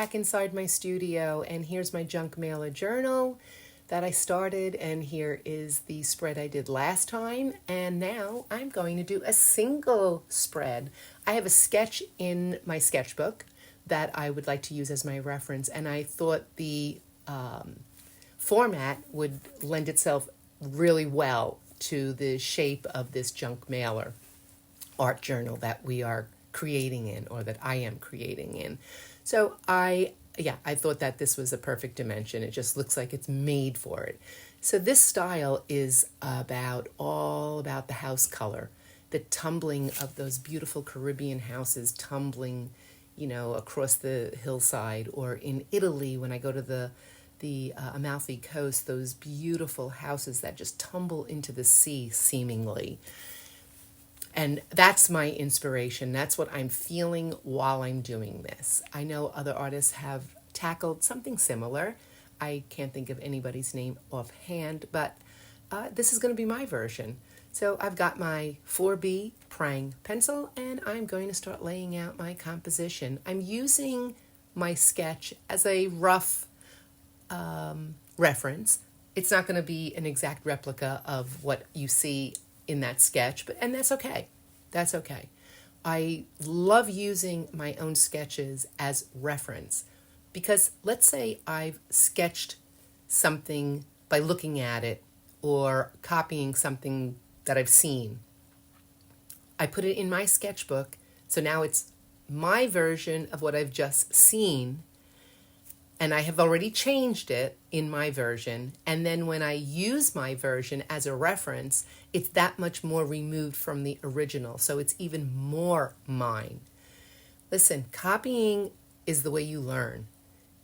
back inside my studio, and here's my junk mailer journal that I started, and here is the spread I did last time, and now I'm going to do a single spread. I have a sketch in my sketchbook that I would like to use as my reference, and I thought the format would lend itself really well to the shape of this junk mailer art journal that we are creating in, or that I am creating in. So I thought that this was a perfect dimension. It just looks like it's made for it. So this style is all about the house color, the tumbling of those beautiful Caribbean houses tumbling, across the hillside, or in Italy when I go to the Amalfi Coast, those beautiful houses that just tumble into the sea seemingly. And that's my inspiration. That's what I'm feeling while I'm doing this. I know other artists have tackled something similar. I can't think of anybody's name offhand, but this is going to be my version. So I've got my 4B Prang pencil, and I'm going to start laying out my composition. I'm using my sketch as a rough reference. It's not going to be an exact replica of what you see in that sketch, and that's okay. That's okay. I love using my own sketches as reference because let's say I've sketched something by looking at it or copying something that I've seen. I put it in my sketchbook, so now it's my version of what I've just seen, and I have already changed it in my version. And then when I use my version as a reference, it's that much more removed from the original. So it's even more mine. Listen, copying is the way you learn.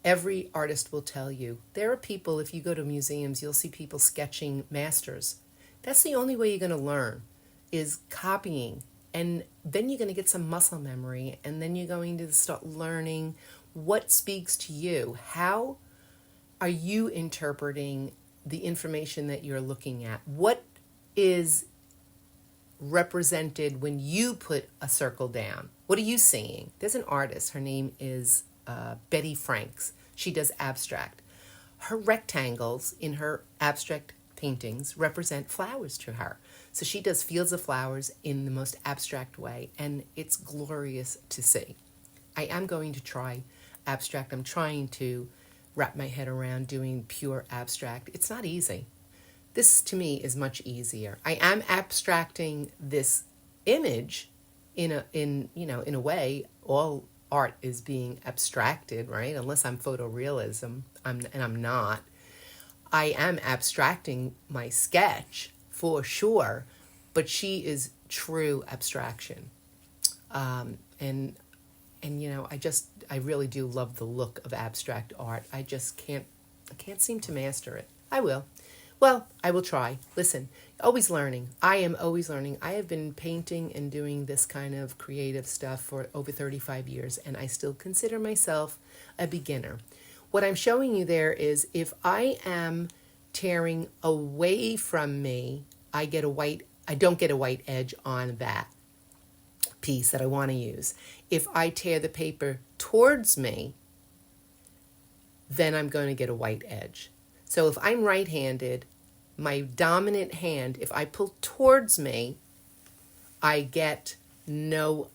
Every artist will tell you. There are people, if you go to museums, you'll see people sketching masters. That's the only way you're going to learn, is copying. And then you're going to get some muscle memory, and then you're going to start learning what speaks to you. How are you interpreting the information that you're looking at? What is represented when you put a circle down? What are you seeing? There's an artist, her name is Betty Franks. She does abstract. Her rectangles in her abstract paintings represent flowers to her. So she does fields of flowers in the most abstract way, and it's glorious to see. I am going to try abstract. I'm trying to wrap my head around doing pure abstract. It's not easy. This to me is much easier. I am abstracting this image in a way. All art is being abstracted, right? Unless I'm photorealism, I'm not. I am abstracting my sketch for sure, but she is true abstraction. I really do love the look of abstract art. I can't seem to master it. I will. Well, I will try. Listen, always learning. I am always learning. I have been painting and doing this kind of creative stuff for over 35 years, and I still consider myself a beginner. What I'm showing you there is if I am tearing away from me, I don't get a white edge on that piece that I want to use. If I tear the paper towards me, then I'm going to get a white edge. So if I'm right-handed, my dominant hand, if I pull towards me, I get no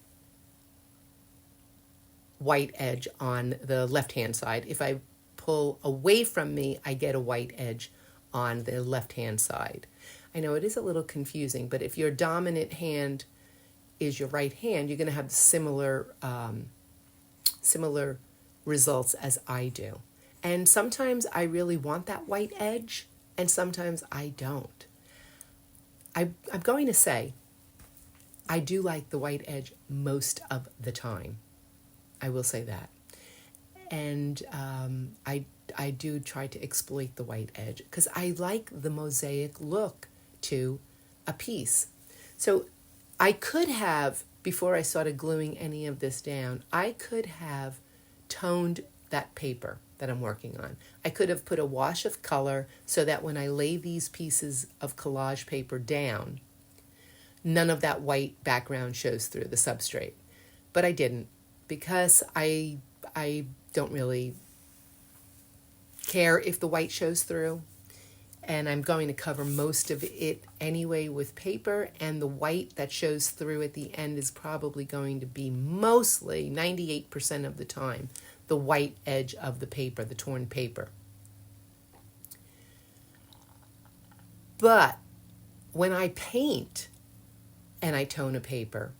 white edge on the left-hand side. If I pull away from me, I get a white edge on the left-hand side. I know it is a little confusing, but if your dominant hand is your right hand, you're going to have similar results as I do. And sometimes I really want that white edge, and sometimes I don't. I'm going to say I do like the white edge most of the time. I will say that. And I do try to exploit the white edge because I like the mosaic look to a piece. So I could have, before I started gluing any of this down, I could have toned that paper that I'm working on. I could have put a wash of color so that when I lay these pieces of collage paper down, none of that white background shows through the substrate. But I didn't, because I I don't really care if the white shows through. And I'm going to cover most of it anyway with paper, and the white that shows through at the end is probably going to be mostly, 98% of the time, the white edge of the paper, the torn paper. But when I paint and I tone a paper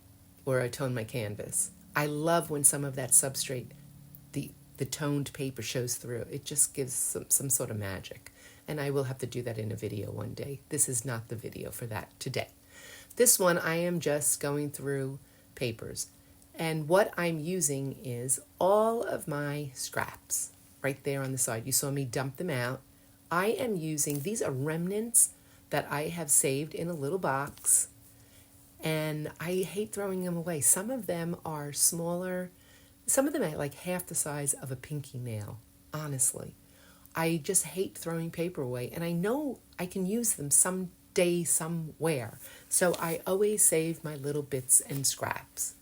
or I tone my canvas, I love when some of that substrate, the toned paper shows through. It just gives some sort of magic. And I will have to do that in a video one day. This is not the video for that today. This one, I am just going through papers. And what I'm using is all of my scraps right there on the side. You saw me dump them out. I am using, these are remnants that I have saved in a little box. And I hate throwing them away. Some of them are smaller. Some of them are like half the size of a pinky nail, honestly. I just hate throwing paper away, and I know I can use them someday, somewhere. So I always save my little bits and scraps.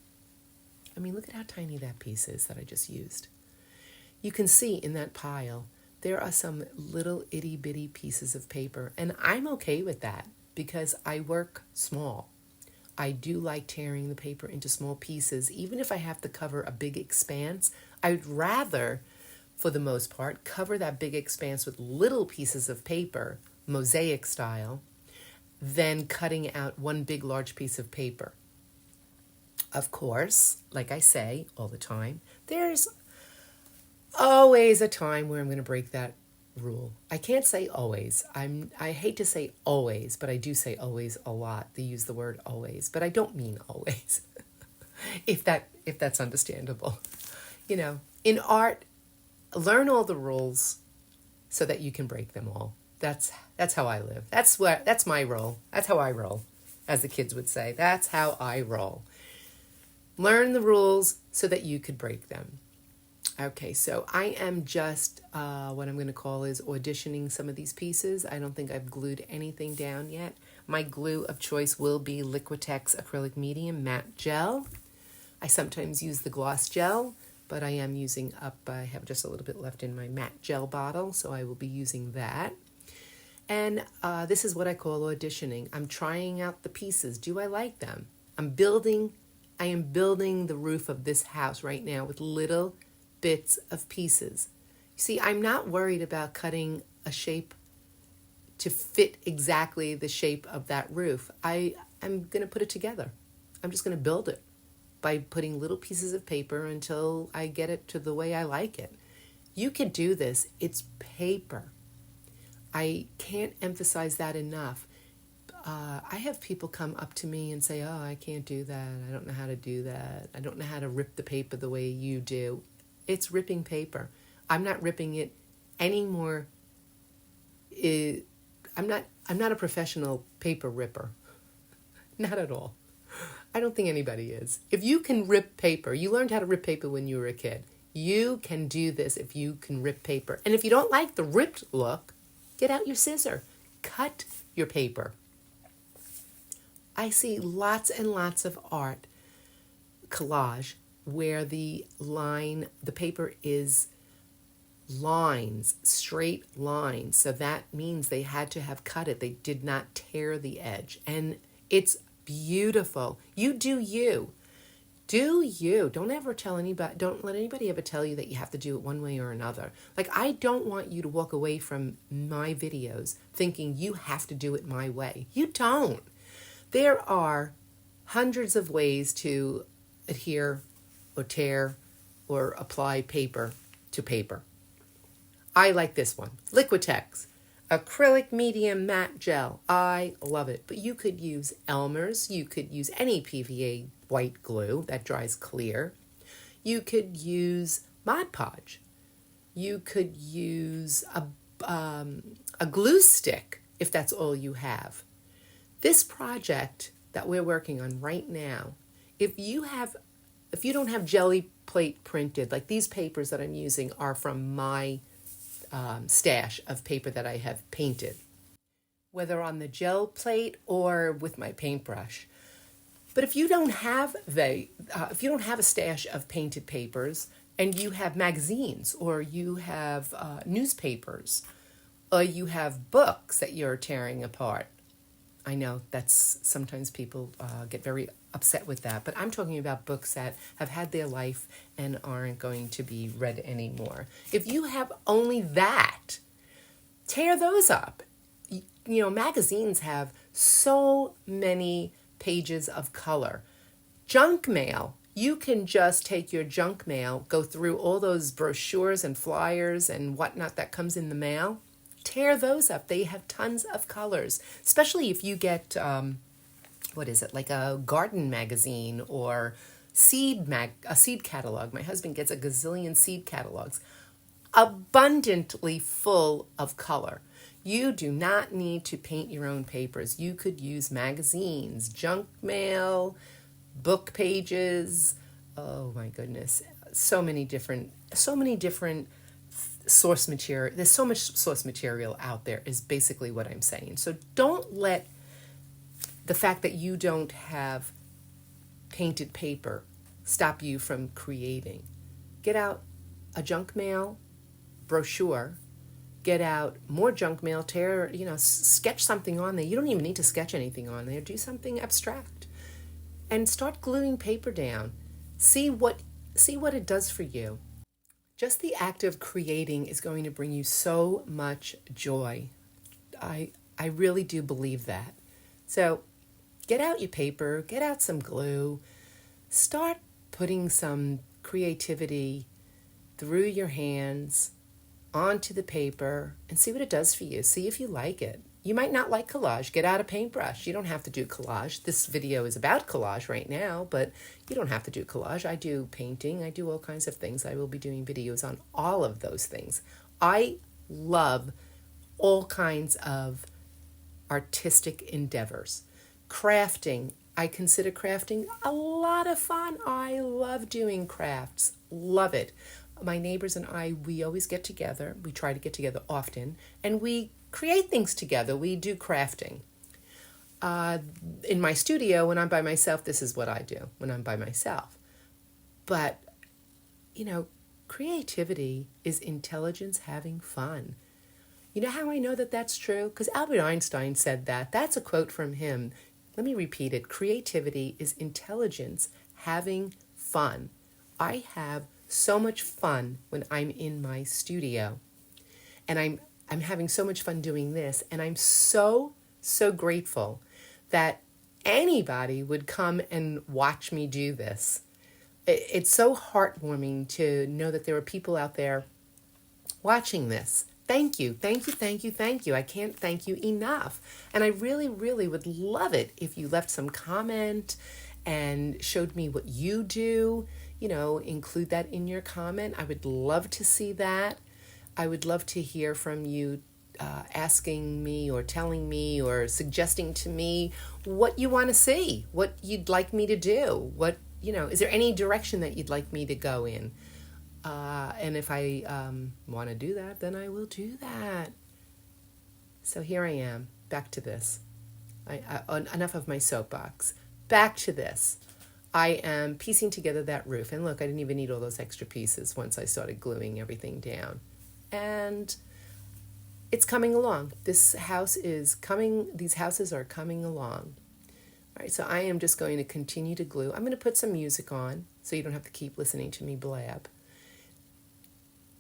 I mean, look at how tiny that piece is that I just used. You can see in that pile, there are some little itty bitty pieces of paper, and I'm okay with that because I work small. I do like tearing the paper into small pieces, even if I have to cover a big expanse. I'd rather, for the most part, cover that big expanse with little pieces of paper, mosaic style, than cutting out one big large piece of paper. Of course, like I say all the time, there's always a time where I'm going to break that rule. I can't say always. I hate to say always, but I do say always a lot. They use the word always, but I don't mean always. if that's understandable. You know, in art, learn all the rules so that you can break them all. That's how I live. That's my role. That's how I roll, as the kids would say. That's how I roll. Learn the rules so that you could break them. Okay, so I am just, what I'm going to call is auditioning some of these pieces. I don't think I've glued anything down yet. My glue of choice will be Liquitex Acrylic Medium Matte Gel. I sometimes use the gloss gel, but I am using up, I have just a little bit left in my matte gel bottle, so I will be using that. And this is what I call auditioning. I'm trying out the pieces. Do I like them? I am building the roof of this house right now with little bits of pieces. You see, I'm not worried about cutting a shape to fit exactly the shape of that roof. I'm going to put it together. I'm just going to build it by putting little pieces of paper until I get it to the way I like it. You can do this. It's paper. I can't emphasize that enough. I have people come up to me and say, oh, I can't do that. I don't know how to do that. I don't know how to rip the paper the way you do. It's ripping paper. I'm not ripping it anymore. I'm not a professional paper ripper. Not at all. I don't think anybody is. If you can rip paper, you learned how to rip paper when you were a kid. You can do this if you can rip paper. And if you don't like the ripped look, get out your scissor. Cut your paper. I see lots and lots of art, collage, where the paper is lines, straight lines. So that means they had to have cut it. They did not tear the edge. And it's beautiful. You do you. Do you. Don't ever tell anybody, don't let anybody ever tell you that you have to do it one way or another. Like, I don't want you to walk away from my videos thinking you have to do it my way. You don't. There are hundreds of ways to adhere or tear or apply paper to paper. I like this one. Liquitex Acrylic Medium Matte Gel. I love it. But you could use Elmer's. You could use any PVA white glue that dries clear. You could use Mod Podge. You could use a glue stick if that's all you have. This project that we're working on right now, if you don't have Gelli plate printed, like these papers that I'm using are from my stash of paper that I have painted, whether on the gel plate or with my paintbrush. But if you don't have a stash of painted papers, and you have magazines, or you have newspapers, or you have books that you're tearing apart. I know that's sometimes people get very upset with that, but I'm talking about books that have had their life and aren't going to be read anymore. If you have only that, tear those up. You know, magazines have so many pages of color. Junk mail, you can just take your junk mail, go through all those brochures and flyers and whatnot that comes in the mail, tear those up. They have tons of colors, especially if you get, like a garden magazine or a seed catalog. My husband gets a gazillion seed catalogs, abundantly full of color. You do not need to paint your own papers. You could use magazines, junk mail, book pages. Oh my goodness. So many different source material. There's so much source material out there is basically what I'm saying. So don't let the fact that you don't have painted paper stop you from creating. Get out a junk mail brochure, get out more junk mail, sketch something on there. You don't even need to sketch anything on there. Do something abstract and start gluing paper down. See what it does for you. Just the act of creating is going to bring you so much joy. I really do believe that. So get out your paper, get out some glue, start putting some creativity through your hands onto the paper and see what it does for you. See if you like it. You might not like collage. Get out a paintbrush. You don't have to do collage. This video is about collage right now, but you don't have to do collage. I do painting. I do all kinds of things. I will be doing videos on all of those things. I love all kinds of artistic endeavors. Crafting. I consider crafting a lot of fun. I love doing crafts. Love it. My neighbors and I, we always get together. We try to get together often, and we create things together. We do crafting. In my studio, when I'm by myself, this is what I do when I'm by myself. But, creativity is intelligence having fun. You know how I know that that's true? Because Albert Einstein said that. That's a quote from him. Let me repeat it. Creativity is intelligence having fun. I have so much fun when I'm in my studio, and I'm having so much fun doing this, and I'm so grateful that anybody would come and watch me do this. It's so heartwarming to know that there are people out there watching this. Thank you. I can't thank you enough. And I really, really would love it if you left some comment and showed me what you do. Include that in your comment. I would love to see that. I would love to hear from you asking me or telling me or suggesting to me what you want to see, what you'd like me to do, is there any direction that you'd like me to go in? And if I want to do that, then I will do that. So here I am, back to this. Enough of my soapbox. Back to this. I am piecing together that roof. And look, I didn't even need all those extra pieces once I started gluing everything down. And it's coming along. These houses are coming along. All right, so I am just going to continue to glue. I'm going to put some music on so you don't have to keep listening to me blab.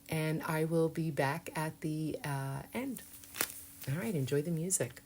And I will be back at the end. All right, enjoy the music.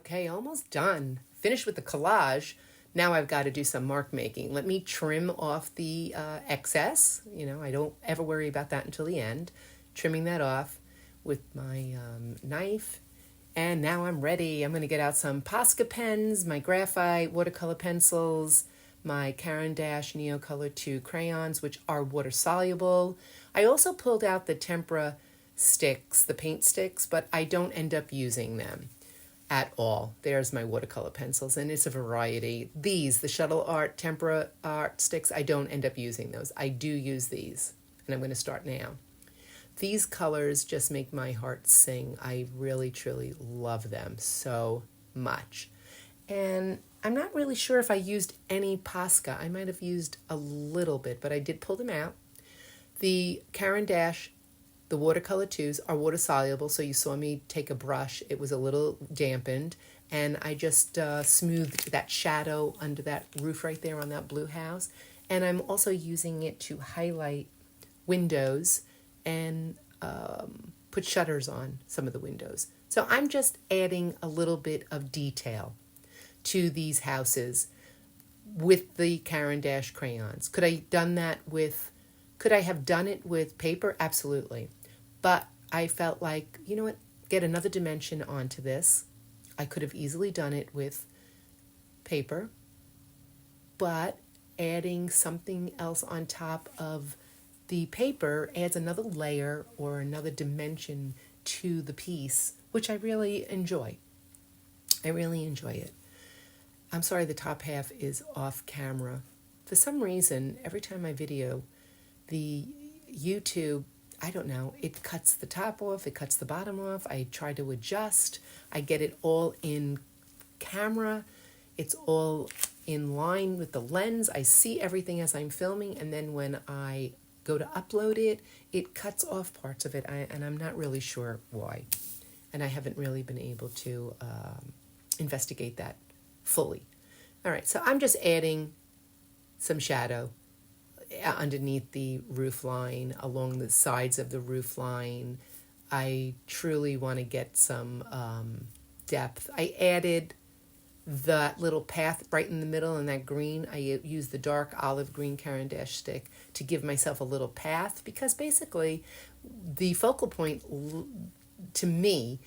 Okay, almost done. Finished with the collage. Now I've got to do some mark making. Let me trim off the excess. You know, I don't ever worry about that until the end. Trimming that off with my knife. And now I'm ready. I'm going to get out some Posca pens, my graphite watercolor pencils, my Caran d'Ache Neocolor 2 crayons, which are water soluble. I also pulled out the tempera sticks, the paint sticks, but I don't end up using them at all. There's my watercolor pencils, and it's a variety. These, the Shuttle Art Tempera Art sticks, I don't end up using those. I do use these, and I'm going to start now. These colors just make my heart sing. I really, truly love them so much. And I'm not really sure if I used any Posca. I might have used a little bit, but I did pull them out. The Caran d'Ache, the watercolor 2s, are water soluble, so you saw me take a brush. It was a little dampened, and I just smoothed that shadow under that roof right there on that blue house. And I'm also using it to highlight windows and put shutters on some of the windows. So I'm just adding a little bit of detail to these houses with the Caran d'Ache crayons. Could I have done it with paper? Absolutely. But I felt like, you know what, get another dimension onto this. I could have easily done it with paper, but adding something else on top of the paper adds another layer or another dimension to the piece, which I really enjoy. I really enjoy it. I'm sorry the top half is off camera. For some reason, every time I video, the YouTube, I don't know, it cuts the top off, it cuts the bottom off. I try to adjust. I get it all in camera. It's all in line with the lens. I see everything as I'm filming, and then when I go to upload it, it cuts off parts of it, and I'm not really sure why. And I haven't really been able to investigate that fully. All right, so I'm just adding some shadow underneath the roof line, along the sides of the roof line. I truly want to get some depth. I added that little path right in the middle in that green. I used the dark olive green Caran d'Ache stick to give myself a little path, because basically the focal point to me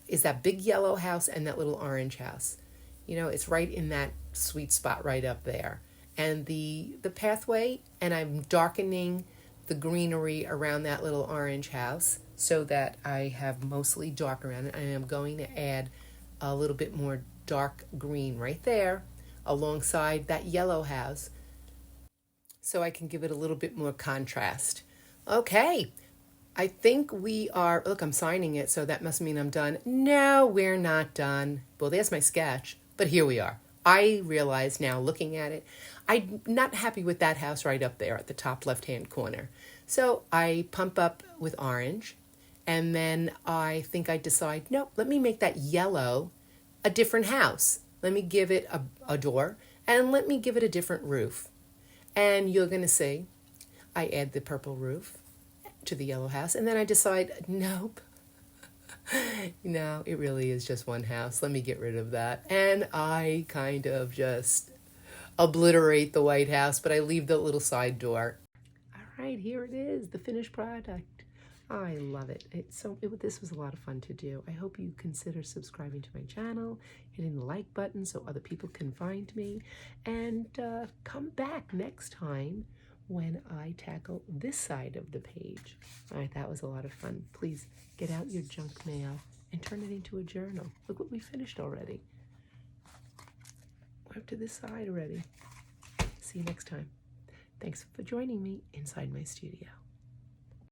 is that big yellow house and that little orange house. You know, it's right in that sweet spot right up there. And the pathway, and I'm darkening the greenery around that little orange house so that I have mostly dark around it. I am going to add a little bit more dark green right there alongside that yellow house so I can give it a little bit more contrast. Okay, I think we are, look, I'm signing it, so that must mean I'm done. No, we're not done. Well, there's my sketch, but here we are. I realize now, looking at it, I'm not happy with that house right up there at the top left-hand corner. So I pump up with orange, and then I think I decide, no, let me make that yellow a different house. Let me give it a door, and let me give it a different roof. And you're going to see, I add the purple roof to the yellow house, and then I decide, nope, no, it really is just one house. Let me get rid of that. And I kind of just obliterate the white house, but I leave the little side door. All right, here it is, the finished product. I love it. This was a lot of fun to do. I hope you consider subscribing to my channel, hitting the like button so other people can find me, and come back next time when I tackle this side of the page. All right, that was a lot of fun. Please get out your junk mail and turn it into a journal. Look what we finished already. We're up to this side already. See you next time. Thanks for joining me inside my studio.